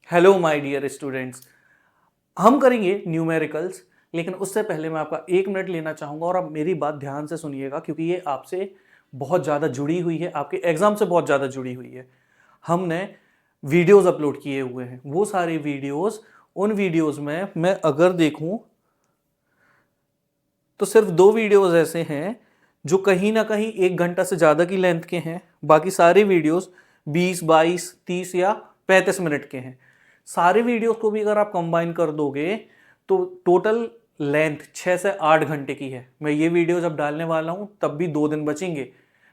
Hello my dear students. हम करेंगे numericals, लेकिन उससे पहले मैं आपका 1 मिनट लेना चाहूँगा और आप मेरी बात ध्यान से सुनिएगा क्योंकि ये आपसे बहुत ज़्यादा जुड़ी हुई है, आपके एग्ज़ाम से बहुत ज़्यादा जुड़ी हुई है। हमने वीडियोज़ अपलोड किए हुए हैं, वो सारे वीडियोज़, उन वीडियोज़ में मैं अगर देखूँ तो सिर्फ 2 वीडियोज़ ऐसे हैं जो कहीं ना कहीं 1 घंटा से ज़्यादा की लेंथ के हैं। बाकी सारे वीडियोज़ 20, 22, 30 या 35 मिनट के हैं। सारे वीडियोज़ को भी अगर आप कंबाइन कर दोगे तो टोटल लेंथ 6 से 8 घंटे की है। मैं ये वीडियो जब डालने वाला हूँ तब भी 2 दिन बचेंगे।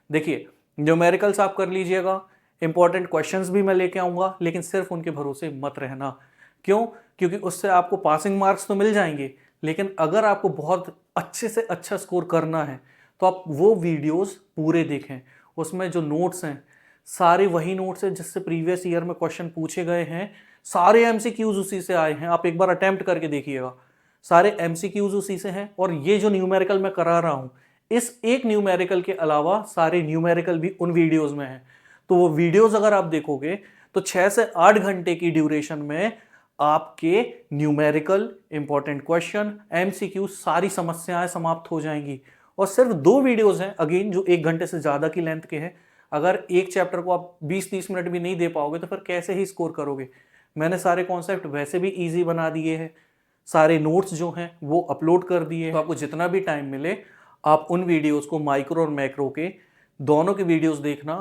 देखिए, न्यूमेरिकल्स आप कर लीजिएगा, इंपॉर्टेंट क्वेश्चंस भी मैं लेके आऊँगा, लेकिन सिर्फ उनके भरोसे मत रहना। क्यों? क्योंकि उससे आपको पासिंग मार्क्स तो मिल जाएंगे, लेकिन अगर आपको बहुत अच्छे से अच्छा स्कोर करना है तो आप वो वीडियोस पूरे देखें। उसमें जो नोट्स हैं सारे वही नोट्स हैं जिससे प्रीवियस ईयर में क्वेश्चन पूछे गए हैं। सारे एमसीक्यूज उसी से आए हैं, आप एक बार अटेम्प्ट करके देखिएगा। सारे एमसीक्यूज उसी से हैं। और ये जो न्यूमेरिकल मैं करा रहा हूँ, इस एक न्यूमेरिकल के अलावा सारे न्यूमेरिकल भी उन वीडियोज में हैं। तो वो वीडियोज अगर आप देखोगे तो 6 से 8 घंटे की ड्यूरेशन में आपके न्यूमेरिकल, इंपॉर्टेंट क्वेश्चन, एमसीक्यू, सारी समस्याएं समाप्त हो जाएंगी। और सिर्फ 2 वीडियोस हैं अगेन जो 1 घंटे से ज़्यादा की लेंथ के हैं। अगर एक चैप्टर को आप 20-30 मिनट भी नहीं दे पाओगे तो फिर कैसे ही स्कोर करोगे। मैंने सारे कॉन्सेप्ट वैसे भी ईजी बना दिए हैं, सारे नोट्स जो हैं वो अपलोड कर दिए हैं। तो आपको जितना भी टाइम मिले आप उन वीडियोस को, माइक्रो और मैक्रो के दोनों के वीडियोस देखना,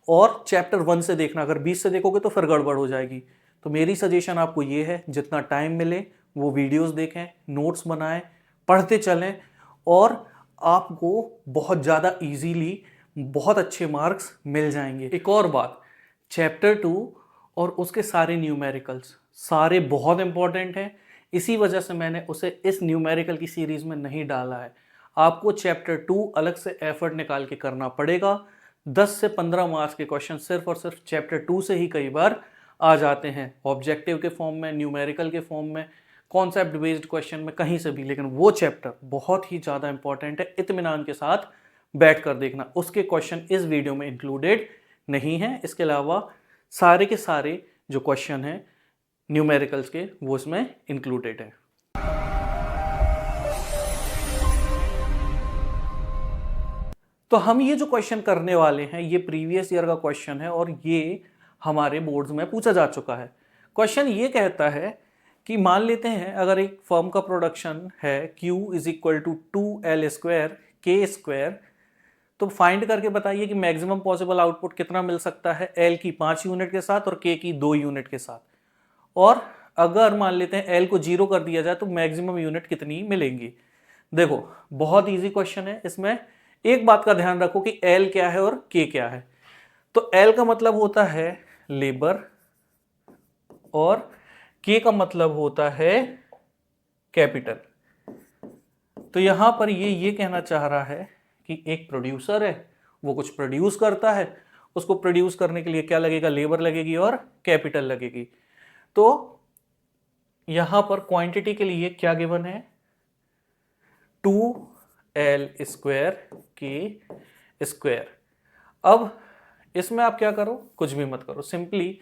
और चैप्टर 1 से देखना। अगर 20 से देखोगे तो फिर गड़बड़ हो जाएगी। तो मेरी सजेशन आपको ये है, जितना टाइम मिले वो वीडियोस देखें, नोट्स बनाएं, पढ़ते चलें, और आपको बहुत ज़्यादा इजीली बहुत अच्छे मार्क्स मिल जाएंगे। एक और बात, चैप्टर 2 और उसके सारे न्यूमेरिकल्स सारे बहुत इंपॉर्टेंट हैं। इसी वजह से मैंने उसे इस न्यूमेरिकल की सीरीज में नहीं डाला है। आपको चैप्टर 2 अलग से एफर्ट निकाल के करना पड़ेगा। 10 से 15 मार्क्स के क्वेश्चन सिर्फ और सिर्फ चैप्टर 2 से ही कई बार आ जाते हैं, ऑब्जेक्टिव के फॉर्म में, न्यूमेरिकल के फॉर्म में, कॉन्सेप्ट बेस्ड क्वेश्चन में, कहीं से भी। लेकिन वो चैप्टर बहुत ही ज़्यादा इंपॉर्टेंट है, इत्मीनान के साथ बैठ कर देखना। उसके क्वेश्चन इस वीडियो में इंक्लूडेड नहीं है। इसके अलावा सारे के सारे जो क्वेश्चन हैं न्यूमेरिकल्स के वो इसमें इंक्लूडेड है। तो हम ये जो क्वेश्चन करने वाले हैं ये प्रीवियस ईयर का क्वेश्चन है और ये हमारे बोर्ड्स में पूछा जा चुका है। क्वेश्चन ये कहता है कि मान लेते हैं अगर एक फर्म का प्रोडक्शन है Q is equal to 2L square K square, तो फाइंड करके बताइए कि मैक्सिमम पॉसिबल आउटपुट कितना मिल सकता है L की 5 यूनिट के साथ और K की 2 यूनिट के साथ। और अगर मान लेते हैं L को 0 कर दिया जाए तो मैक्सिमम यूनिट कितनी मिलेंगी। देखो, बहुत इजी क्वेश्चन है। इसमें एक बात का ध्यान रखो कि L क्या है और K क्या है। तो L का मतलब होता है लेबर और K का मतलब होता है कैपिटल। तो यहां पर ये कहना चाह रहा है कि एक प्रोड्यूसर है, वो कुछ प्रोड्यूस करता है, उसको प्रोड्यूस करने के लिए क्या लगेगा, लेबर लगेगी और कैपिटल लगेगी। तो यहां पर क्वांटिटी के लिए क्या गिवन है, 2L स्क्वायर के स्क्वायर। अब इसमें आप क्या करो, कुछ भी मत करो, सिंपली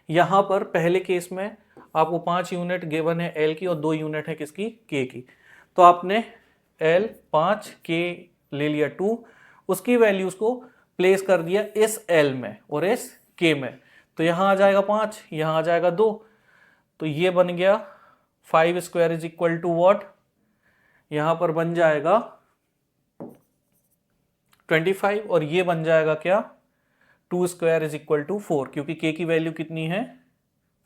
यहां पर पहले केस में आपको 5 यूनिट गिवन है L की और 2 यूनिट है किसकी, K की। तो आपने L 5, K ले लिया 2, उसकी वैल्यूज को प्लेस कर दिया इस L में और इस K में। तो यहां आ जाएगा 5, यहां आ जाएगा 2, तो ये बन गया 5 square is equal to what, यहां पर बन जाएगा 25, और ये बन जाएगा क्या, 2 स्क्वायर इज इक्वल टू 4, क्योंकि K की वैल्यू कितनी है,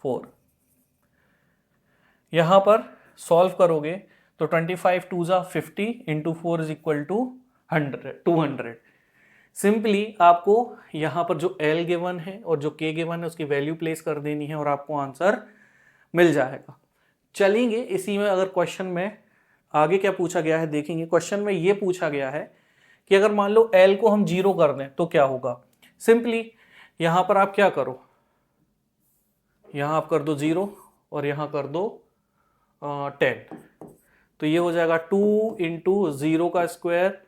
4। यहां पर सॉल्व करोगे तो 25 2 जा 50 into 4 is equal to 200। Simply आपको यहां पर जो L गिवन है और जो K गिवन है उसकी वैल्यू प्लेस कर देनी है और आपको आंसर मिल जाएगा। चलेंगे इसी में, अगर क्वेश्चन में आगे क्या पूछा गया है देखेंगे। क्वेश्चन में ये पूछा गया है कि अगर मान लो L को हम 0 कर दें तो क्या होगा। सिंपली यहां पर आप क्या करो, यहां आप कर दो 0 और यहां कर दो 10, तो ये हो जाएगा 2 इंटू 0 का स्क्वायर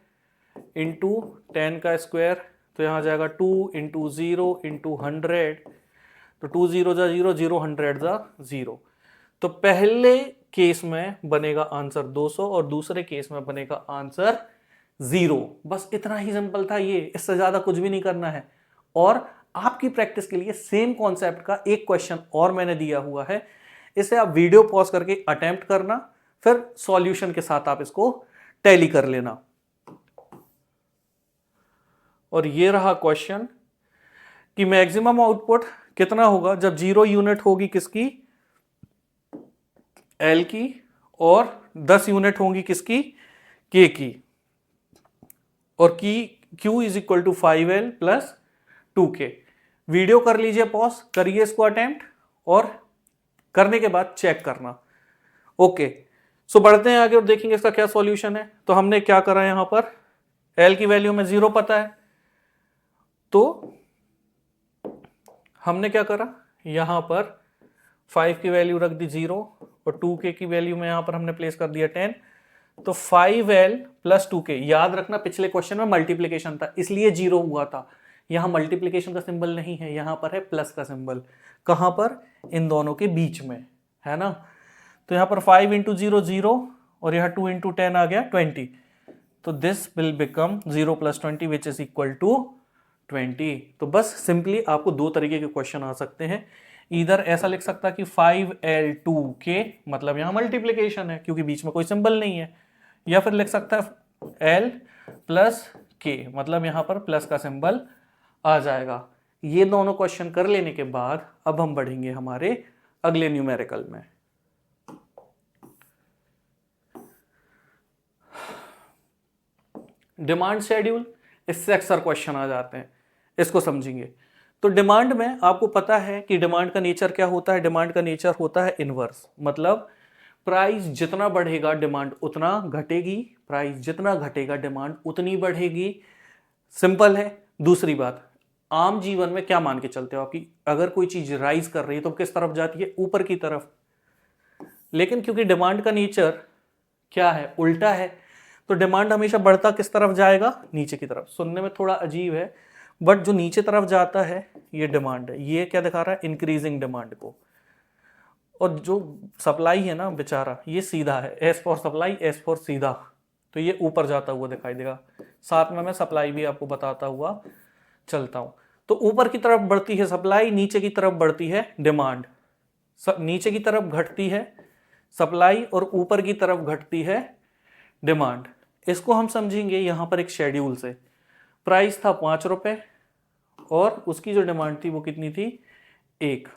इंटू 10 का स्क्वायर। तो यहां आ जाएगा 2 इंटू 0 इंटू 100, तो 2 0 जा 0, 0 100 जा 0। तो पहले केस में बनेगा आंसर 200 और दूसरे केस में बनेगा आंसर 0। बस इतना ही सिंपल था ये, इससे ज्यादा कुछ भी नहीं करना है। और आपकी प्रैक्टिस के लिए सेम कॉन्सेप्ट का एक क्वेश्चन और मैंने दिया हुआ है, इसे आप वीडियो पॉज करके अटेम्प्ट करना, फिर सॉल्यूशन के साथ आप इसको टैली कर लेना। और ये रहा क्वेश्चन कि मैक्सिमम आउटपुट कितना होगा जब 0 यूनिट होगी किसकी, एल की, और 10 यूनिट होंगी किसकी, के की, और की Q is equal to 5L plus 2K। Video कर लीजिए पॉज, करिए इसको अटेम्प्ट, और करने के बाद चेक करना। ओके, सो बढ़ते हैं आगे और देखेंगे इसका क्या सॉल्यूशन है। तो हमने क्या करा, यहां पर L की वैल्यू में 0 पता है, तो हमने क्या करा, यहां पर 5 की वैल्यू रख दी 0 और 2K की वैल्यू में यहां पर हमने प्लेस कर दिया 10। तो 5L प्लस 2K, याद रखना पिछले क्वेश्चन में मल्टीप्लीकेशन था इसलिए 0 हुआ था, यहां मल्टीप्लीकेशन का सिंबल नहीं है, यहां पर है प्लस का सिंबल। कहां पर, इन दोनों के बीच में, है ना। तो यहां पर 5 इंटू 0 0 और यहां 2 इंटू 10 आ गया 20। तो this will become 0 plus 20 which is equal to 20। तो बस सिंपली आपको दो तरीके के क्वेश्चन आ सकते हैं, इधर ऐसा लिख सकता कि 5L2K, मतलब यहां मल्टीप्लीकेशन है क्योंकि बीच में कोई सिंबल नहीं है, या फिर लिख सकता है L प्लस K, मतलब यहां पर प्लस का सिंबल आ जाएगा। ये दोनों क्वेश्चन कर लेने के बाद अब हम बढ़ेंगे हमारे अगले न्यूमेरिकल में। डिमांड शेड्यूल, इससे अक्सर क्वेश्चन आ जाते हैं, इसको समझेंगे। तो डिमांड में आपको पता है कि डिमांड का नेचर क्या होता है, डिमांड का नेचर होता है इनवर्स, मतलब प्राइस जितना बढ़ेगा डिमांड उतना घटेगी, प्राइस जितना घटेगा डिमांड उतनी बढ़ेगी। सिंपल है। दूसरी बात, आम जीवन में क्या मान के चलते हो आपकी, अगर कोई चीज राइज कर रही है तो किस तरफ जाती है, ऊपर की तरफ। लेकिन क्योंकि डिमांड का नेचर क्या है, उल्टा है, तो डिमांड हमेशा बढ़ता किस तरफ जाएगा, नीचे की तरफ। सुनने में थोड़ा अजीब है, बट जो नीचे तरफ जाता है ये डिमांड है। ये क्या दिखा रहा है, इंक्रीजिंग डिमांड को। और जो सप्लाई है ना बेचारा, ये सीधा है, S for supply, S for सीधा, तो ये ऊपर जाता हुआ दिखाई देगा। साथ में मैं सप्लाई भी आपको बताता हुआ चलता हूं। तो ऊपर की तरफ बढ़ती है सप्लाई, नीचे की तरफ बढ़ती है डिमांड। नीचे की तरफ घटती है सप्लाई और ऊपर की तरफ घटती है डिमांड। इसको हम समझेंगे यहां पर एक शेड्यूल से। प्राइस था 5 रुपए और उसकी जो डिमांड थी वो कितनी थी, 1।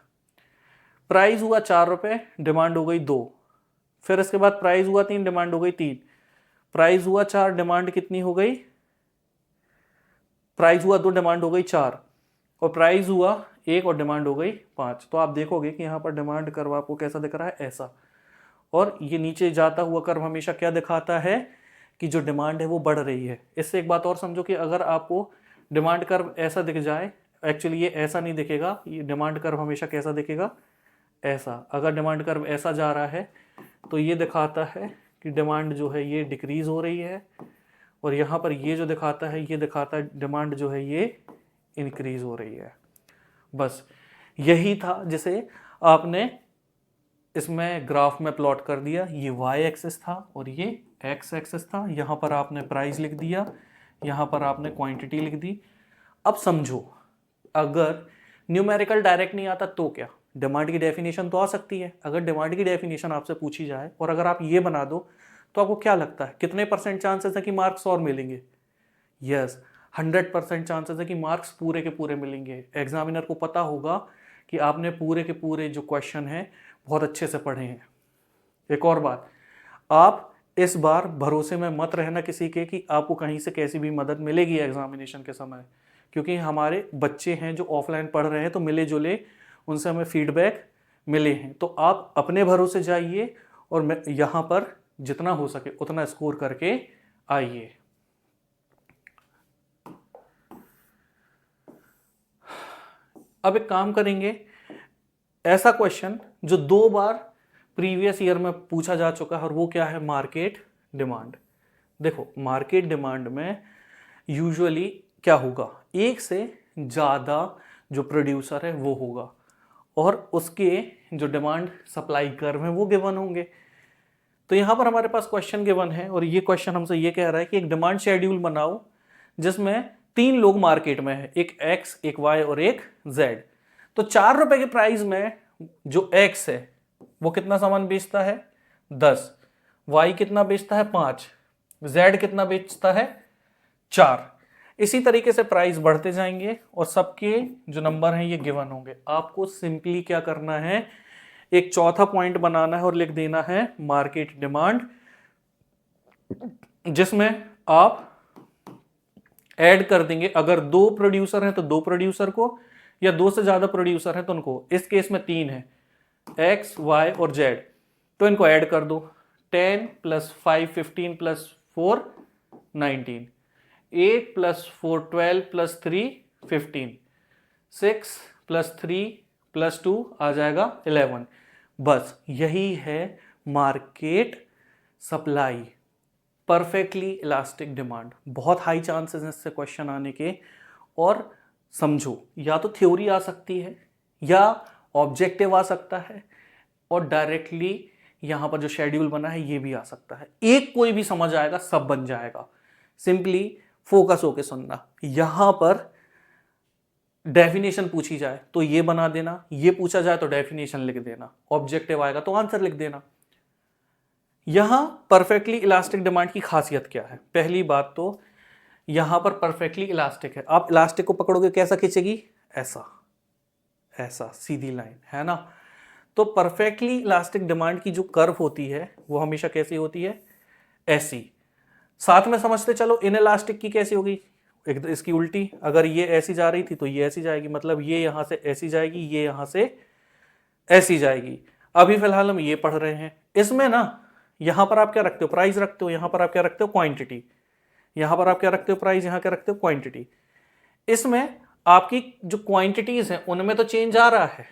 प्राइस हुआ 4 रुपए, डिमांड हो गई 2। फिर इसके बाद प्राइस हुआ 3, डिमांड हो गई 3। प्राइस हुआ 4, डिमांड कितनी हो गई, प्राइस हुआ 2, डिमांड हो गई 4। और प्राइस हुआ 1 और डिमांड हो गई 5। तो आप देखोगे कि यहाँ पर डिमांड कर्व आपको कैसा दिख रहा है, ऐसा। और ये नीचे जाता हुआ कर्व हमेशा क्या दिखाता है कि जो डिमांड है वो बढ़ रही है। इससे एक बात और समझो कि अगर आपको डिमांड कर्व ऐसा दिख जाए, एक्चुअली ये ऐसा नहीं दिखेगा, ये डिमांड कर्व हमेशा कैसा दिखेगा, ऐसा। अगर डिमांड कर्व ऐसा जा रहा है तो ये दिखाता है कि डिमांड जो है ये डिक्रीज हो रही है, और यहाँ पर ये जो दिखाता है ये दिखाता है डिमांड जो है ये इंक्रीज हो रही है। बस यही था जिसे आपने इसमें ग्राफ में प्लॉट कर दिया। ये y एक्सिस था और ये x एक्सिस था। यहाँ पर आपने प्राइस लिख दिया, यहाँ पर आपने क्वांटिटी लिख दी। अब समझो, अगर न्यूमेरिकल डायरेक्ट नहीं आता तो क्या, डिमांड की डेफिनेशन तो आ सकती है। अगर डिमांड की डेफिनेशन आपसे पूछी जाए और अगर आप ये बना दो तो आपको क्या लगता है कितने % चांसेस है कि मार्क्स और मिलेंगे? यस, 100% चांसेस है कि मार्क्स पूरे के पूरे मिलेंगे। एग्जामिनर को पता होगा कि आपने पूरे के पूरे जो क्वेश्चन हैं बहुत अच्छे से पढ़े हैं। एक और बात, आप इस बार भरोसे में मत रहना किसी के कि आपको कहीं से कैसी भी मदद मिलेगी एग्जामिनेशन के समय, क्योंकि हमारे बच्चे हैं जो ऑफलाइन पढ़ रहे हैं तो मिले जुले उनसे हमें फीडबैक मिले हैं। तो आप अपने भरोसे जाइए और यहाँ पर जितना हो सके उतना स्कोर करके आइए। अब एक काम करेंगे, ऐसा क्वेश्चन जो 2 बार प्रीवियस ईयर में पूछा जा चुका है, और वो क्या है, मार्केट डिमांड। देखो, मार्केट डिमांड में यूजुअली क्या होगा, एक से ज़्यादा जो प्रोड्यूसर है वो होगा, और उसके जो डिमांड सप्लाई कर्व हैं वो गिवन होंगे। तो यहाँ पर हमारे पास क्वेश्चन गिवन है और ये क्वेश्चन हमसे ये कह रहा है कि एक डिमांड शेड्यूल बनाओ जिसमें 3 लोग मार्केट में है, एक एक्स, एक वाई और एक जेड। तो 4 रुपए के प्राइस में जो एक्स है वो कितना सामान बेचता है 10, वाई कितना बेचता है 5, जेड कितना बेचता है 4। इसी तरीके से प्राइस बढ़ते जाएंगे और सबके जो नंबर हैं ये गिवन होंगे। आपको सिंपली क्या करना है, एक चौथा पॉइंट बनाना है और लिख देना है मार्केट डिमांड, जिसमें आप ऐड कर देंगे अगर 2 प्रोड्यूसर हैं तो 2 प्रोड्यूसर को, या 2 से ज्यादा प्रोड्यूसर हैं तो उनको। इस केस में 3 है, एक्स, वाई और जेड, तो इनको ऐड कर दो। 10 + 5 15 + 4 19, 8 + 4 12 + 3 15, 6 + 3 + 2 आ जाएगा 11। बस यही है market supply, perfectly elastic demand. बहुत हाई चांसेस हैं इससे क्वेश्चन आने के। और समझो, या तो थ्योरी आ सकती है या ऑब्जेक्टिव आ सकता है और डायरेक्टली यहां पर जो शेड्यूल बना है ये भी आ सकता है। एक कोई भी समझ आएगा, सब बन जाएगा। सिंपली फोकस होके सुनना। यहां पर डेफिनेशन पूछी जाए तो ये बना देना, ये पूछा जाए तो डेफिनेशन लिख देना, ऑब्जेक्टिव आएगा तो आंसर लिख देना। यहां परफेक्टली इलास्टिक डिमांड की खासियत क्या है? पहली बात तो यहां पर परफेक्टली इलास्टिक है। आप इलास्टिक को पकड़ोगे कैसा खींचेगी, ऐसा, ऐसा सीधी लाइन, है ना। तो परफेक्टली इलास्टिक डिमांड की जो कर्व होती है वो हमेशा कैसी होती है, ऐसी। साथ में समझते चलो इन इलास्टिक की कैसी होगी, एक इसकी उल्टी। अगर ये ऐसी जा रही थी तो ये ऐसी जाएगी, मतलब ये यहां से ऐसी जाएगी, ये यहां से ऐसी जाएगी। अभी फिलहाल हम ये पढ़ रहे हैं। इसमें ना यहां पर आप क्या रखते हो, प्राइस रखते हो, यहां पर आप क्या रखते हो, क्वांटिटी। यहां पर आप क्या रखते हो, प्राइस, यहां क्या रखते हो, क्वांटिटी। इसमें आपकी जो क्वांटिटीज हैं उनमें तो चेंज आ रहा है,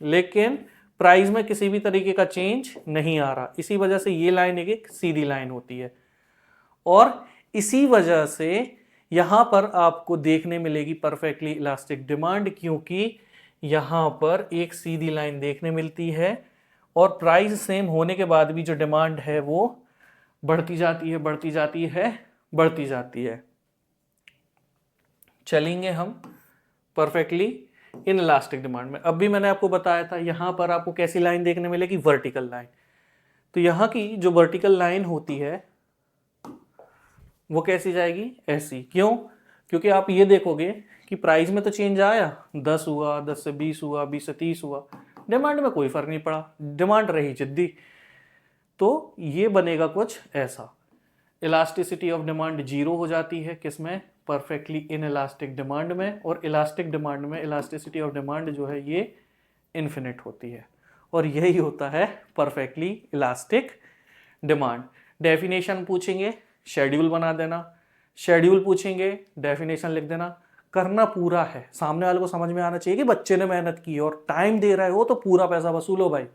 लेकिन प्राइस में किसी भी तरीके का चेंज नहीं आ रहा। इसी वजह से ये लाइन एक सीधी लाइन होती है और इसी वजह से यहां पर आपको देखने मिलेगी परफेक्टली इलास्टिक डिमांड, क्योंकि यहां पर एक सीधी लाइन देखने मिलती है और प्राइस सेम होने के बाद भी जो डिमांड है वो बढ़ती जाती है, बढ़ती जाती है, बढ़ती जाती है। चलेंगे हम परफेक्टली इन इलास्टिक डिमांड में। अब भी मैंने आपको बताया था यहां पर आपको कैसी लाइन देखने मिलेगी, वर्टिकल लाइन। तो यहां की जो वर्टिकल लाइन होती है वो कैसी जाएगी, ऐसी। क्यों? क्योंकि आप ये देखोगे कि प्राइस में तो चेंज आया, 10 हुआ, 10 से 20 हुआ, 20 से 30 हुआ, डिमांड में कोई फर्क नहीं पड़ा, डिमांड रही जिद्दी। तो ये बनेगा कुछ ऐसा। इलास्टिसिटी ऑफ डिमांड 0 हो जाती है किसमें, परफेक्टली इन इलास्टिक डिमांड में। और इलास्टिक डिमांड में इलास्टिसिटी ऑफ डिमांड जो है ये इन्फिनिट होती है और यही होता है परफेक्टली इलास्टिक डिमांड। डेफिनेशन पूछेंगे, शेड्यूल बना देना, शेड्यूल पूछेंगे, डेफिनेशन लिख देना। करना पूरा है, सामने वाले को समझ में आना चाहिए कि बच्चे ने मेहनत की और टाइम दे रहे हो तो पूरा पैसा वसूलो भाई।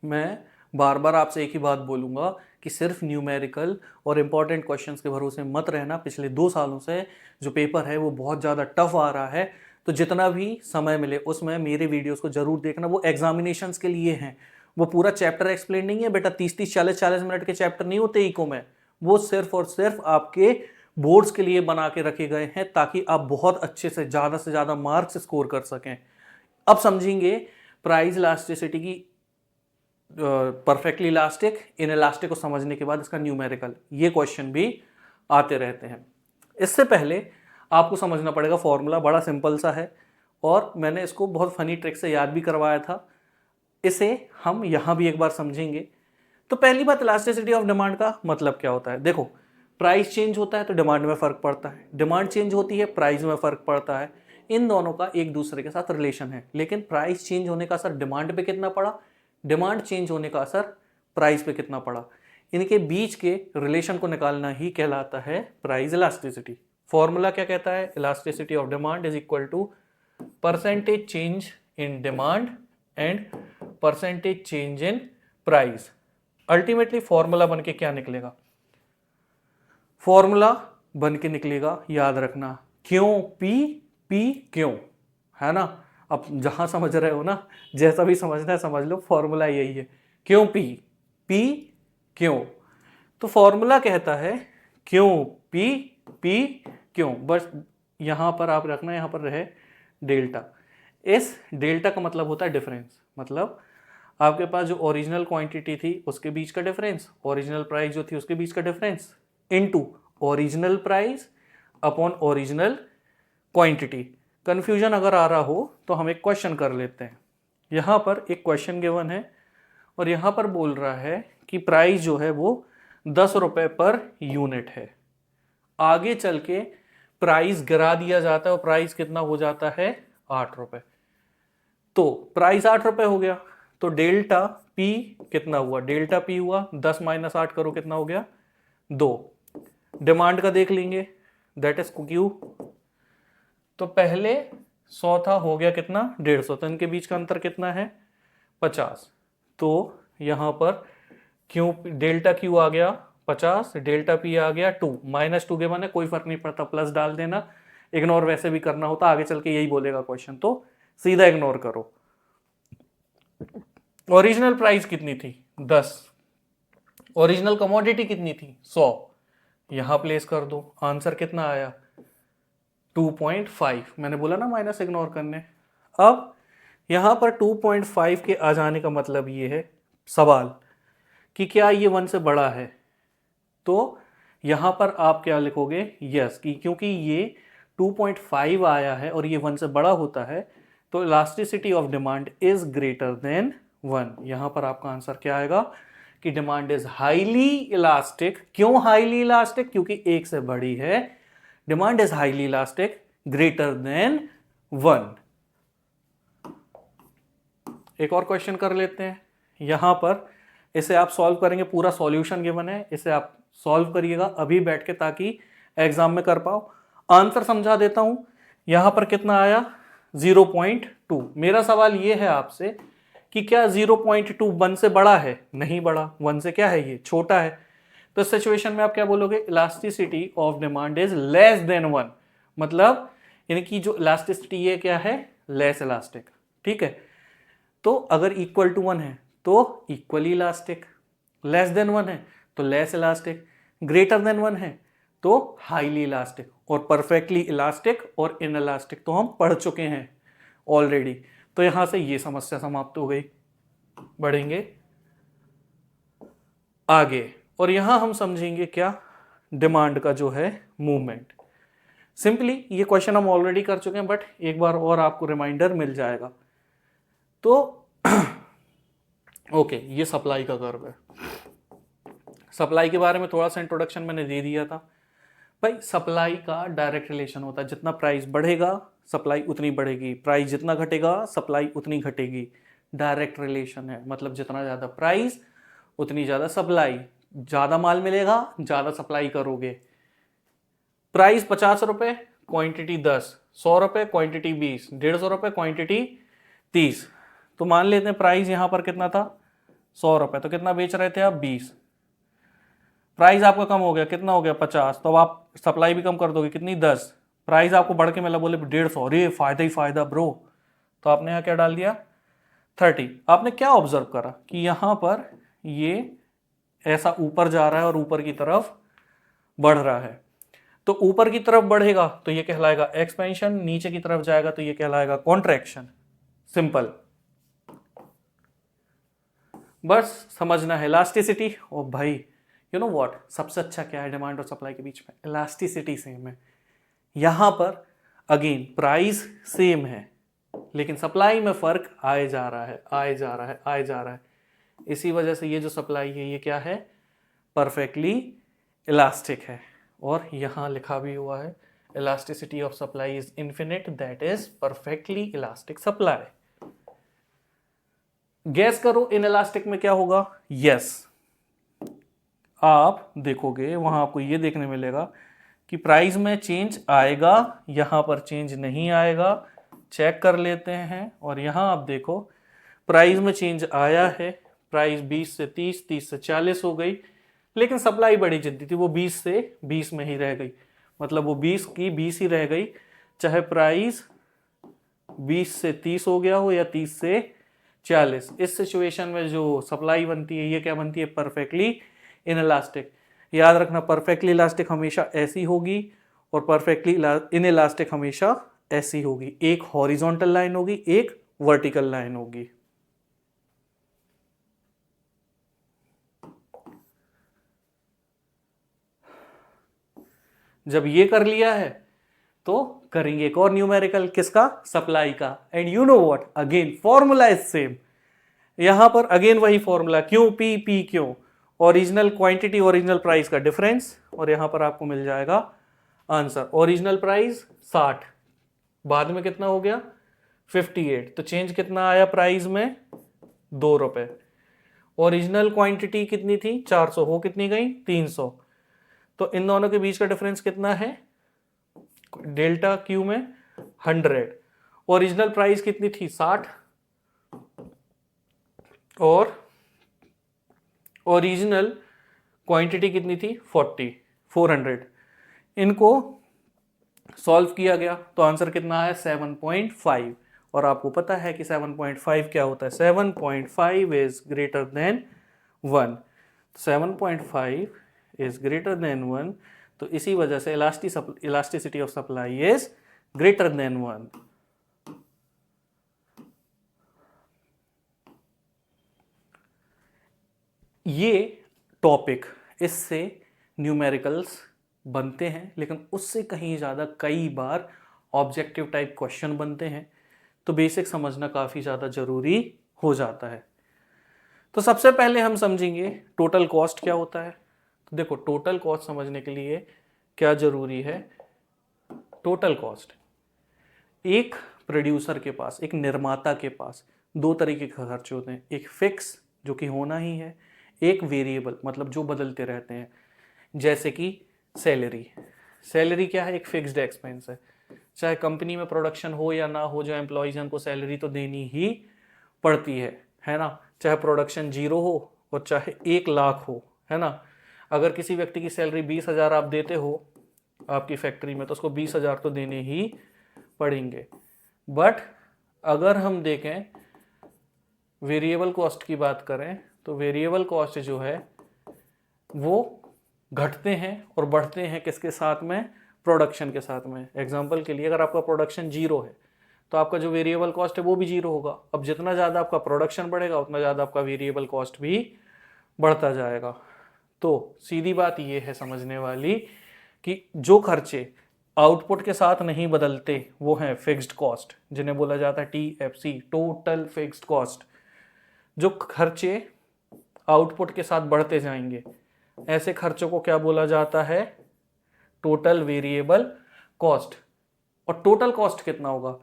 मैं बार बार आपसे एक ही बात बोलूंगा कि सिर्फ न्यूमेरिकल और इंपॉर्टेंट क्वेश्चंस के भरोसे मत रहना। पिछले 2 सालों से जो पेपर है वो बहुत ज़्यादा टफ आ रहा है, तो जितना भी समय मिले उसमें मेरे वीडियोस को जरूर देखना। वो एग्जामिनेशंस के लिए हैं, वो पूरा चैप्टर एक्सप्लेन नहीं है बेटा। 30-30 40-40 मिनट के चैप्टर नहीं होते इको में, वो सिर्फ और सिर्फ आपके बोर्ड्स के लिए बना के रखे गए हैं ताकि आप बहुत अच्छे से ज़्यादा मार्क्स स्कोर कर सकें। अब समझेंगे प्राइस इलास्टिसिटी की परफेक्टली इलास्टिक, इन इलास्टिक को समझने के बाद इसका न्यूमेरिकल, ये क्वेश्चन भी आते रहते हैं। इससे पहले आपको समझना पड़ेगा फॉर्मूला, बड़ा सिंपल सा है और मैंने इसको बहुत फनी ट्रिक से याद भी करवाया था। इसे हम यहां भी एक बार समझेंगे। तो पहली बात, इलास्टिसिटी ऑफ डिमांड का मतलब क्या होता है। देखो, प्राइस चेंज होता है तो डिमांड में फर्क पड़ता है, डिमांड चेंज होती है प्राइस में फर्क पड़ता है। इन दोनों का एक दूसरे के साथ रिलेशन है, लेकिन प्राइस चेंज होने का असर डिमांड पे कितना पड़ा, डिमांड चेंज होने का असर प्राइस पे कितना पड़ा, इनके बीच के रिलेशन को निकालना ही कहलाता है प्राइस इलास्टिसिटी। फॉर्मूला क्या कहता है, elasticity of demand is equal to percentage change in demand and percentage change in price. Ultimately formula बन के क्या निकलेगा, फॉर्मूला बन के निकलेगा, याद रखना, क्यों पी, पी क्यों, है ना। अब जहां समझ रहे हो ना, जैसा भी समझना है समझ लो, फॉर्मूला यही है। क्यों पी, पी क्यों, तो फॉर्मूला कहता है क्यों पी, पी क्यों। बस यहां पर आप रखना, यहां पर रहे डेल्टा। इस डेल्टा का मतलब होता है डिफरेंस, मतलब आपके पास जो ओरिजिनल क्वांटिटी थी उसके बीच का डिफरेंस, ओरिजिनल प्राइस जो थी उसके बीच का difference, into original price upon original quantity. Confusion अगर आ रहा हो तो हम एक क्वेश्चन कर लेते हैं। यहाँ पर एक क्वेश्चन गिवन है और यहाँ पर बोल रहा है कि प्राइस जो है वो 10 रुपए पर यूनिट है। आगे चल के प्राइस गिरा दिया जाता है और प्राइस कितना हो जाता है 8 रुपए। तो प्राइस 8 रुपए हो गया, तो डेल्टा पी कितना हुआ, डेल्टा पी हुआ 10 माइनस 8 करो कितना हो गया 2। डिमांड का देख लेंगे, दैट इज क्यू। तो पहले 100 था, हो गया कितना 150, तो इनके बीच का अंतर कितना है 50। तो यहां पर क्यू, डेल्टा क्यू आ गया 50, डेल्टा पी आ गया 2, -2 के बने कोई फर्क नहीं पड़ता, प्लस डाल देना, इग्नोर वैसे भी करना होता, आगे चल के यही बोलेगा क्वेश्चन, तो सीधा इग्नोर करो। ओरिजिनल प्राइस कितनी थी 10, ओरिजिनल कमोडिटी कितनी थी 100, यहां प्लेस कर दो, आंसर कितना आया 2.5। मैंने बोला ना माइनस इग्नोर करने। अब यहां पर 2.5 के आ जाने का मतलब ये है सवाल कि क्या ये 1 से बड़ा है, तो यहां पर आप क्या लिखोगे यस, कि क्योंकि ये 2.5 आया है और ये 1 से बड़ा होता है तो elasticity of demand is greater than 1। यहां पर आपका आंसर क्या आएगा कि डिमांड इज हाईली इलास्टिक। क्यों हाईली इलास्टिक, क्योंकि 1 से बड़ी है, demand is highly elastic greater than 1। एक और क्वेश्चन कर लेते हैं। यहां पर इसे आप सॉल्व करेंगे, पूरा सॉल्यूशन गिवन है, इसे आप सॉल्व करिएगा अभी बैठ के ताकि एग्जाम में कर पाओ। आंसर समझा देता हूं, यहां पर कितना आया 0.2। मेरा सवाल यह है आपसे कि क्या 0.2 1 से बड़ा है, नहीं बड़ा, 1 से क्या है ये छोटा है, तो सिचुएशन में आप क्या बोलोगे elasticity of demand is less than 1, मतलब यानी कि जो इलास्टिसिटी ये क्या है लेस इलास्टिक, ठीक है। तो अगर इक्वल टू 1 है तो इक्वली इलास्टिक, लेस देन 1 है तो लेस इलास्टिक, ग्रेटर देन 1 है तो हाईली इलास्टिक, और परफेक्टली इलास्टिक और इन इलास्टिक तो हम पढ़ चुके हैं ऑलरेडी। तो यहां से ये समस्या समाप्त हो गई। बढ़ेंगे आगे और यहां हम समझेंगे क्या डिमांड का जो है मूवमेंट। सिंपली ये क्वेश्चन हम ऑलरेडी कर चुके हैं बट एक बार और आपको रिमाइंडर मिल जाएगा। तो ओके, ये सप्लाई का कर्व है। सप्लाई के बारे में थोड़ा सा इंट्रोडक्शन मैंने दे दिया था। भाई सप्लाई का डायरेक्ट रिलेशन होता है, जितना प्राइस बढ़ेगा सप्लाई उतनी बढ़ेगी, प्राइस जितना घटेगा सप्लाई उतनी घटेगी। डायरेक्ट रिलेशन है, मतलब जितना ज़्यादा प्राइस उतनी ज़्यादा सप्लाई, ज़्यादा माल मिलेगा ज़्यादा सप्लाई करोगे। प्राइस 50 रुपये, क्वांटिटी 10, 100 रुपये क्वांटिटी 20, 150 रुपये क्वांटिटी 30। तो मान लेते हैं प्राइस यहाँ पर कितना था 100 रुपये, तो कितना बेच रहे थे आप 20। प्राइस आपका कम हो गया, कितना हो गया 50, तो आप सप्लाई भी कम कर दोगे, कितनी 10। प्राइस आपको बढ़ के मिला, बोले 150, अरे फायदा ही फायदा ब्रो, तो आपने यहाँ क्या डाल दिया 30। आपने क्या ऑब्जर्व करा कि यहाँ पर ये ऐसा ऊपर जा रहा है और ऊपर की तरफ बढ़ रहा है, तो ऊपर की तरफ बढ़ेगा तो ये कहलाएगा एक्सपेंशन, नीचे की तरफ जाएगा तो ये कहलाएगा कॉन्ट्रैक्शन। सिंपल, बस समझना है इलास्टिसिटी। और भाई यू नो व्हाट, सबसे अच्छा क्या है डिमांड और सप्लाई के बीच में, इलास्टिसिटी सेम है। यहां पर अगेन प्राइस सेम है लेकिन सप्लाई में फर्क आए जा रहा है, आए जा रहा है, आए जा रहा है। इसी वजह से ये जो सप्लाई है ये क्या है परफेक्टली इलास्टिक है। और यहां लिखा भी हुआ है elasticity of supply is infinite, that is perfectly elastic supply. Gas करो इन इलास्टिक में क्या होगा। यस, आप देखोगे वहां आपको ये देखने मिलेगा कि प्राइस में चेंज आएगा, यहां पर चेंज नहीं आएगा। चेक कर लेते हैं और यहां आप देखो प्राइस में चेंज आया है, प्राइस 20 से 30, 30 से 40 हो गई, लेकिन सप्लाई बड़ी जिद्दी थी, वो 20 से 20 में ही रह गई, मतलब वो 20 की 20 ही रह गई, चाहे प्राइस 20 से 30 हो गया हो या 30 से 40, इस सिचुएशन में जो सप्लाई बनती है ये क्या बनती है, परफेक्टली इनइलास्टिक। याद रखना परफेक्टली इलास्टिक हमेशा ऐसी होगी और परफेक्टली इनइलास्टिक हमेशा ऐसी होगी। एक हॉरिजॉन्टल लाइन होगी, एक वर्टिकल लाइन होगी। जब ये कर लिया है तो करेंगे एक और न्यूमेरिकल, किसका, सप्लाई का। And you know what, again formula is same. यहां पर अगेन वही formula, Q P P Q, original quantity original price का डिफरेंस, और यहां पर आपको मिल जाएगा आंसर। ओरिजिनल प्राइस 60, बाद में कितना हो गया 58, तो चेंज कितना आया प्राइस में, 2 रुपए। ओरिजिनल क्वांटिटी कितनी थी 400, हो कितनी गई 300, तो इन दोनों के बीच का डिफरेंस कितना है, डेल्टा क्यू में 100। ओरिजिनल प्राइस कितनी थी 60 और ओरिजिनल क्वांटिटी कितनी थी 400। इनको सॉल्व किया गया तो आंसर कितना है 7.5, और आपको पता है कि 7.5 क्या होता है, 7.5 is greater than 1। 7.5 is greater than 1, तो इसी वजह से elasticity of supply is greater than 1। ये टॉपिक, इससे न्यूमेरिकल्स बनते हैं, लेकिन उससे कहीं ज़्यादा कई बार ऑब्जेक्टिव टाइप क्वेश्चन बनते हैं, तो बेसिक समझना काफ़ी ज़्यादा ज़रूरी हो जाता है। तो सबसे पहले हम समझेंगे टोटल कॉस्ट क्या होता है। तो देखो टोटल कॉस्ट समझने के लिए क्या ज़रूरी है, टोटल कॉस्ट, एक प्रोड्यूसर के पास, एक निर्माता के पास दो तरीके के खर्च होते हैं, एक फिक्स जो कि होना ही है, एक वेरिएबल मतलब जो बदलते रहते हैं, जैसे कि सैलरी। सैलरी क्या है, एक फिक्स्ड एक्सपेंस है, चाहे कंपनी में प्रोडक्शन हो या ना हो, जो एम्प्लॉयज हैं उनको सैलरी तो देनी ही पड़ती है ना, चाहे प्रोडक्शन 0 हो और चाहे 1 लाख हो, है ना। अगर किसी व्यक्ति की सैलरी 20,000 आप देते हो आपकी फैक्ट्री में, तो उसको 20,000 तो देने ही पड़ेंगे। बट अगर हम देखें वेरिएबल कॉस्ट की बात करें, तो वेरिएबल कॉस्ट जो है वो घटते हैं और बढ़ते हैं किसके साथ में, प्रोडक्शन के साथ में। एग्जांपल के लिए अगर आपका प्रोडक्शन 0 है तो आपका जो वेरिएबल कॉस्ट है वो भी 0 होगा। अब जितना ज़्यादा आपका प्रोडक्शन बढ़ेगा उतना ज़्यादा आपका वेरिएबल कॉस्ट भी बढ़ता जाएगा। तो सीधी बात ये है समझने वाली कि जो खर्चे आउटपुट के साथ नहीं बदलते वो हैं फिक्स्ड कॉस्ट, जिन्हें बोला जाता है TFC, टोटल फिक्स्ड कॉस्ट। जो खर्चे आउटपुट के साथ बढ़ते जाएंगे ऐसे खर्चों को क्या बोला जाता है, टोटल वेरिएबल कॉस्ट। और टोटल कॉस्ट कितना होगा,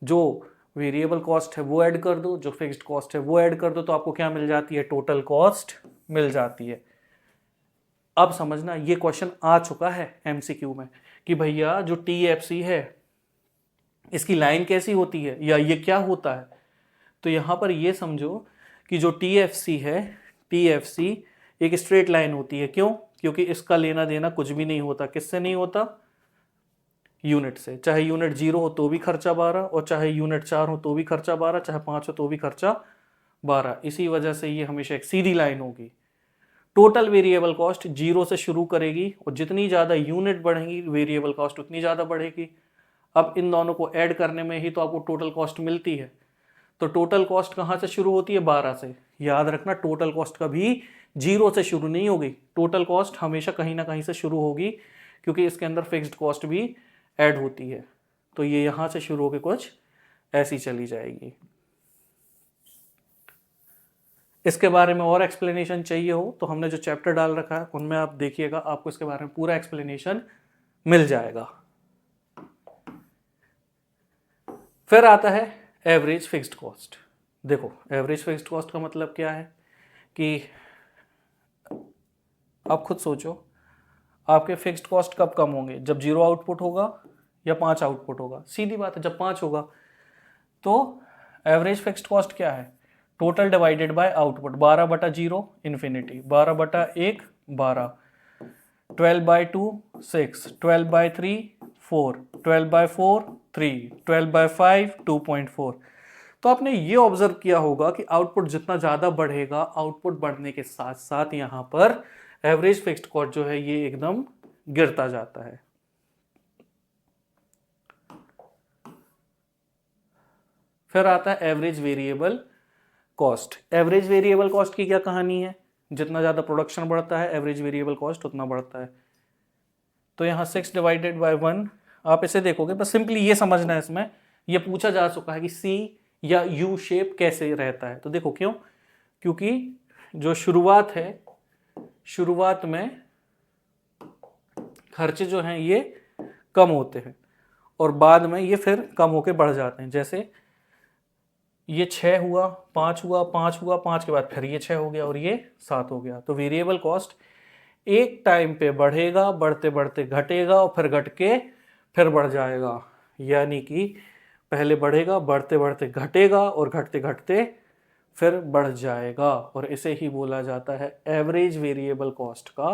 जो वेरिएबल कॉस्ट है वो ऐड कर दो, जो फिक्स्ड कॉस्ट है वो ऐड कर दो, तो आपको क्या मिल जाती है, टोटल कॉस्ट मिल जाती है। अब समझना ये क्वेश्चन आ चुका है MCQ में कि भैया जो TFC है इसकी लाइन कैसी होती है या ये क्या होता है। तो यहां पर ये समझो कि जो TFC है, TFC एक स्ट्रेट लाइन होती है। क्यों, क्योंकि इसका लेना देना कुछ भी नहीं होता, किससे नहीं होता, यूनिट से। चाहे यूनिट 0 हो तो भी खर्चा 12, और चाहे यूनिट 4 हो तो भी खर्चा 12, चाहे 5 हो तो भी खर्चा 12। इसी वजह से ये हमेशा एक सीधी लाइन होगी। टोटल वेरिएबल कॉस्ट 0 से शुरू करेगी और जितनी ज़्यादा यूनिट बढ़ेंगी वेरिएबल कॉस्ट उतनी ज़्यादा बढ़ेगी। अब इन दोनों को ऐड करने में ही तो आपको टोटल कॉस्ट मिलती है। तो टोटल कॉस्ट कहाँ से शुरू होती है, 12 से। याद रखना टोटल कॉस्ट कभी 0 से शुरू नहीं होगी, टोटल कॉस्ट हमेशा कहीं ना कहीं से शुरू होगी, क्योंकि इसके अंदर फिक्स्ड कॉस्ट भी ऐड होती है। तो ये यहाँ से शुरू होकर कुछ ऐसी चली जाएगी। इसके बारे में और एक्सप्लेनेशन चाहिए हो तो हमने जो चैप्टर डाल रखा है उनमें आप देखिएगा, आपको इसके बारे में पूरा एक्सप्लेनेशन मिल जाएगा। फिर आता है एवरेज फिक्स्ड कॉस्ट। देखो एवरेज फिक्स्ड कॉस्ट का मतलब क्या है कि आप खुद सोचो, आपके फिक्स्ड कॉस्ट कब कम होंगे, जब 0 आउटपुट होगा या 5 आउटपुट होगा। सीधी बात है, जब 5 होगा। तो एवरेज फिक्स्ड कॉस्ट क्या है, total divided by output. 12/0 infinity, 12/1 12, 12/2 6, 12/3 4, 12/4 3, 12/5 2.4। तो आपने ये ऑब्जर्व किया होगा कि आउटपुट जितना ज़्यादा बढ़ेगा, आउटपुट बढ़ने के साथ साथ यहाँ पर एवरेज फिक्स्ड कॉस्ट जो है ये एकदम गिरता जाता है। फिर आता है average variable cost. Average variable cost की क्या कहानी है? जितना ज़्यादा प्रोडक्शन बढ़ता है एवरेज वेरिएबल कॉस्ट उतना बढ़ता है। तो यहाँ 6 डिवाइडेड बाय 1 आप इसे देखोगे, बस सिंपली ये समझना है, इसमें ये पूछा जा चुका है कि सी या यू शेप कैसे रहता है। तो देखो क्यों, क्योंकि जो शुरुआत है, शुरुआत में खर्चे जो हैं ये कम होते हैं और बाद में ये फिर कम होके बढ़ जाते हैं। जैसे ये 6 हुआ, 5 हुआ, 5 हुआ, 5 के बाद फिर ये 6 हो गया और ये 7 हो गया। तो वेरिएबल कॉस्ट एक टाइम पे बढ़ेगा, बढ़ते बढ़ते घटेगा और फिर घट के फिर बढ़ जाएगा। यानी कि पहले बढ़ेगा, बढ़ते बढ़ते घटेगा और घटते घटते फिर बढ़ जाएगा। और इसे ही बोला जाता है एवरेज वेरिएबल कॉस्ट का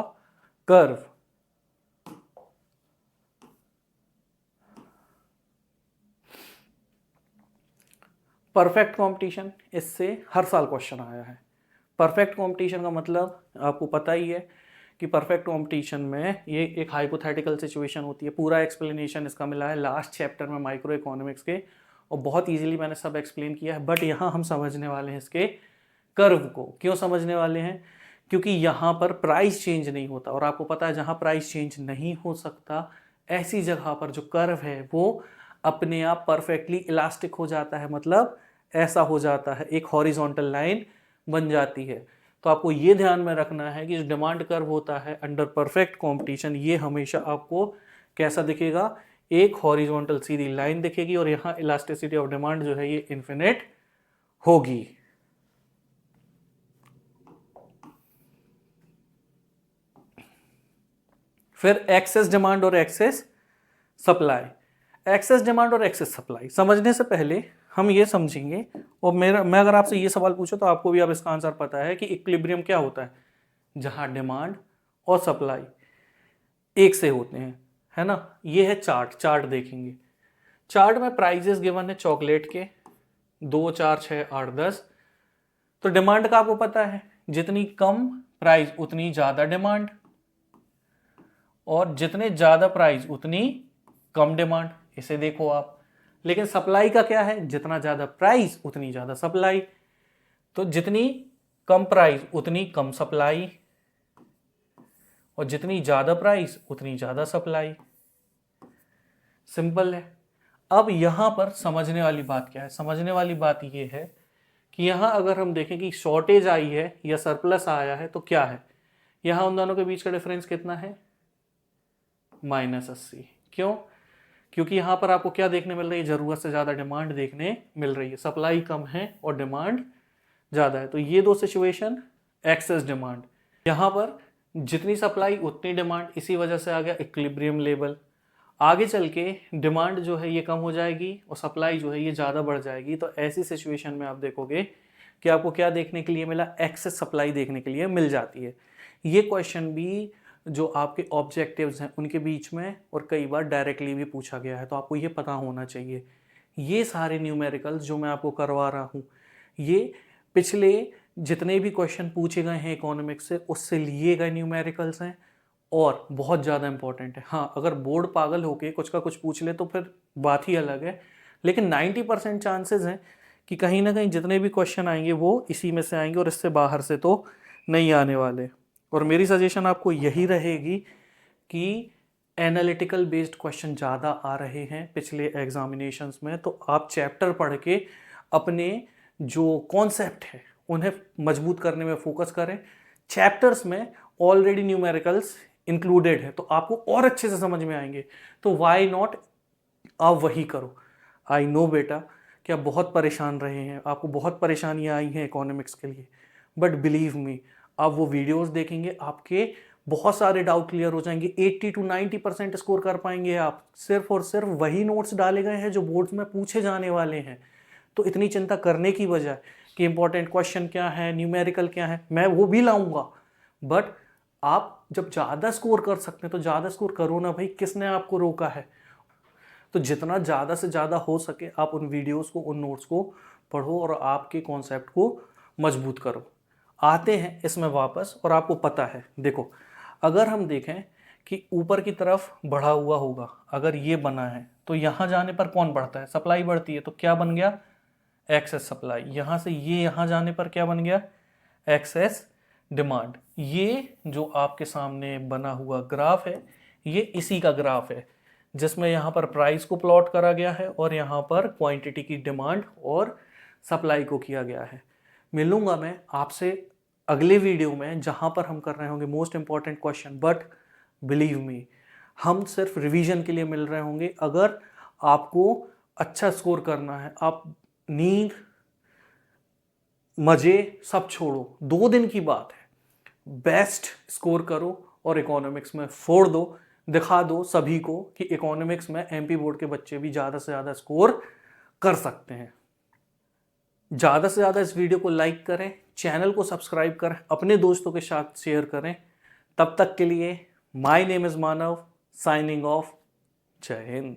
कर्व। परफेक्ट कंपटीशन, इससे हर साल क्वेश्चन आया है। परफेक्ट कंपटीशन का मतलब आपको पता ही है कि परफेक्ट कंपटीशन में ये एक हाइपोथेटिकल सिचुएशन होती है। पूरा एक्सप्लेनेशन इसका मिला है लास्ट चैप्टर में माइक्रो इकोनॉमिक्स के, और बहुत इजीली मैंने सब एक्सप्लेन किया है। बट यहाँ हम समझने वाले हैं इसके कर्व को। क्यों समझने वाले हैं? क्योंकि यहाँ पर प्राइस चेंज नहीं होता, और आपको पता है जहाँ प्राइस चेंज नहीं हो सकता ऐसी जगह पर जो कर्व है वो अपने आप परफेक्टली इलास्टिक हो जाता है। मतलब ऐसा हो जाता है, एक हॉरिजॉन्टल लाइन बन जाती है। तो आपको ये ध्यान में रखना है कि जो डिमांड कर्व होता है अंडर परफेक्ट कंपटीशन, ये हमेशा आपको कैसा दिखेगा? एक हॉरिजॉन्टल सीधी लाइन दिखेगी और यहाँ इलास्टिसिटी ऑफ डिमांड जो है ये इन्फिनिट होगी। फिर एक्सेस डिमांड और एक्सेस सप्लाई। एक्सेस डिमांड और एक्सेस सप्लाई समझने से पहले हम ये समझेंगे, और मैं अगर आपसे ये सवाल पूछूं तो आपको भी अब इसका आंसर पता है कि इक्विलिब्रियम क्या होता है? जहां डिमांड और सप्लाई एक से होते हैं, है ना। ये है चार्ट देखेंगे। चार्ट में प्राइजेस गिवन है चॉकलेट के 2, 4, 6, 8, 10। तो डिमांड का आपको पता है, जितनी कम प्राइस उतनी ज्यादा डिमांड, और जितने ज्यादा प्राइस उतनी कम डिमांड। इसे देखो आप। लेकिन सप्लाई का क्या है? जितना ज्यादा प्राइस उतनी ज्यादा सप्लाई। तो जितनी कम प्राइस उतनी कम सप्लाई, और जितनी ज्यादा प्राइस उतनी ज्यादा सप्लाई। सिंपल है। अब यहां पर समझने वाली बात क्या है? समझने वाली बात यह है कि यहां अगर हम देखें कि शॉर्टेज आई है या सरप्लस आया है तो क्या है? यहां उन दोनों के बीच का डिफरेंस कितना है? -80। क्यों? क्योंकि यहां पर आपको क्या देखने मिल रही है? जरूरत से ज्यादा डिमांड देखने मिल रही है। सप्लाई कम है और डिमांड ज्यादा है। तो ये दो सिचुएशन एक्सेस डिमांड। यहां पर जितनी सप्लाई उतनी डिमांड, इसी वजह से आ गया इक्विलिब्रियम लेवल। आगे चल के डिमांड जो है ये कम हो जाएगी और सप्लाई जो है ये ज़्यादा बढ़ जाएगी। तो ऐसी सिचुएशन में आप देखोगे कि आपको क्या देखने के लिए मिला? एक्सेस सप्लाई देखने के लिए मिल जाती है। ये क्वेश्चन भी जो आपके ऑब्जेक्टिव्स हैं उनके बीच में और कई बार डायरेक्टली भी पूछा गया है, तो आपको ये पता होना चाहिए। ये सारे न्यूमेरिकल्स जो मैं आपको करवा रहा हूँ ये पिछले जितने भी क्वेश्चन पूछे गए हैं इकोनॉमिक्स से उससे लिए गए न्यूमेरिकल्स हैं और बहुत ज़्यादा इंपॉर्टेंट है। हाँ, अगर बोर्ड पागल होके कुछ का कुछ पूछ ले तो फिर बात ही अलग है, लेकिन 90% चांसेस हैं कि कहीं ना कहीं जितने भी क्वेश्चन आएंगे वो इसी में से आएंगे और इससे बाहर से तो नहीं आने वाले। और मेरी सजेशन आपको यही रहेगी कि एनालिटिकल बेस्ड क्वेश्चन ज़्यादा आ रहे हैं पिछले एग्जामिनेशंस में, तो आप चैप्टर पढ़ के अपने जो कॉन्सेप्ट है उन्हें मजबूत करने में फोकस करें। चैप्टर्स में ऑलरेडी न्यूमेरिकल्स इंक्लूडेड है तो आपको और अच्छे से समझ में आएंगे, तो वाई नॉट आप वही करो। आई नो बेटा कि आप बहुत परेशान रहे हैं, आपको बहुत परेशानियां आई हैं इकोनॉमिक्स के लिए, बट बिलीव मी आप वो वीडियोस देखेंगे आपके बहुत सारे डाउट क्लियर हो जाएंगे। 80 to 90% स्कोर कर पाएंगे आप। सिर्फ और सिर्फ वही नोट्स डाले गए हैं जो बोर्ड्स में पूछे जाने वाले हैं। तो इतनी चिंता करने की बजाय कि इंपॉर्टेंट क्वेश्चन क्या है, न्यूमेरिकल क्या है, मैं वो भी लाऊंगा, बट आप जब ज़्यादा स्कोर कर सकते हैं तो ज़्यादा स्कोर करो ना भाई, किसने आपको रोका है? तो जितना ज़्यादा से ज़्यादा हो सके आप उन वीडियोस को, उन नोट्स को पढ़ो और आपके कॉन्सेप्ट को मजबूत करो। आते हैं इसमें वापस, और आपको पता है, देखो अगर हम देखें कि ऊपर की तरफ बढ़ा हुआ होगा, अगर ये बना है तो यहाँ जाने पर कौन बढ़ता है, सप्लाई बढ़ती है, तो क्या बन गया, एक्सेस सप्लाई। यहाँ से ये यहाँ जाने पर क्या बन गया, एक्सेस डिमांड। ये जो आपके सामने बना हुआ ग्राफ है ये इसी का ग्राफ है, जिसमें यहाँ पर प्राइस को प्लॉट करा गया है और यहाँ पर क्वांटिटी की डिमांड और सप्लाई को किया गया है। मिलूंगा मैं आपसे अगले वीडियो में जहाँ पर हम कर रहे होंगे most important question, but believe me हम सिर्फ रिवीजन के लिए मिल रहे होंगे। अगर आपको अच्छा स्कोर करना है, आप नींद मजे सब छोड़ो, 2 दिन की बात है, बेस्ट स्कोर करो और इकोनॉमिक्स में फोड़ दो, दिखा दो सभी को कि इकोनॉमिक्स में एमपी बोर्ड के बच्चे भी ज़्यादा से ज़्यादा स्कोर कर सकते हैं। ज़्यादा से ज़्यादा इस वीडियो को लाइक करें, चैनल को सब्सक्राइब करें, अपने दोस्तों के साथ शेयर करें। तब तक के लिए my name is Manav, signing off. जय हिंद।